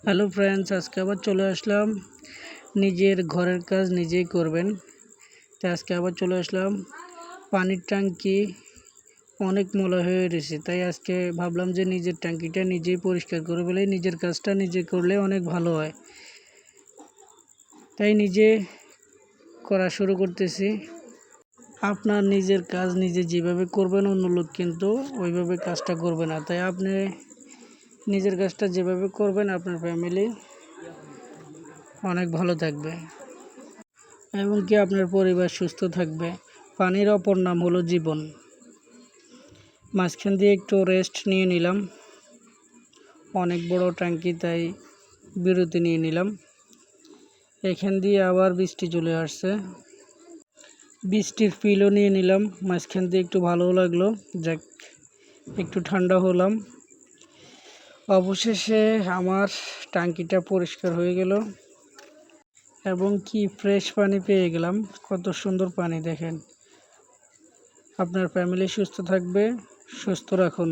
Hello friends, আজকে আবার চলে আসলাম। নিজের ঘরের কাজ নিজেই করবেন। তো আজকে আবার চলে আসলাম। পানির ট্যাঙ্কি অনেক ময়লা হয়ে রয়েছে, তাই আজকে ভাবলাম যে নিজের ট্যাঙ্কিটা নিজেই পরিষ্কার করে ফেলে। নিজের কাজটা নিজে করলে অনেক ভালো হয়, তাই নিজে করা শুরু করতেছি। আপনার নিজের কাজ নিজে যেভাবে করবেন, অন্য লোক কিন্তু ওইভাবে কাজটা করবে না। তাই আপনি নিজের কাজটা যেভাবে করবেন, আপনার ফ্যামিলি অনেক ভালো থাকবে এবং কি আপনার পরিবার সুস্থ থাকবে। পানির অপর নাম হলো জীবন। মাঝখান দিয়ে একটু রেস্ট নিয়ে নিলাম, অনেক বড় ট্যাঙ্কি, তাই বিরতি নিয়ে নিলাম। এখান দিয়ে আবার বৃষ্টি চলে আসছে, বৃষ্টির ফিলও নিয়ে নিলাম। মাঝখান দিয়ে একটু ভালো লাগলো, যাক একটু ঠান্ডা হলাম। অবশেষে আমার ট্যাঙ্কিটা পরিষ্কার হয়ে গেল এবং কি ফ্রেশ পানি পেয়ে গেলাম। কত সুন্দর পানি দেখেন। আপনার ফ্যামিলি সুস্থ থাকবে, সুস্থ রাখুন।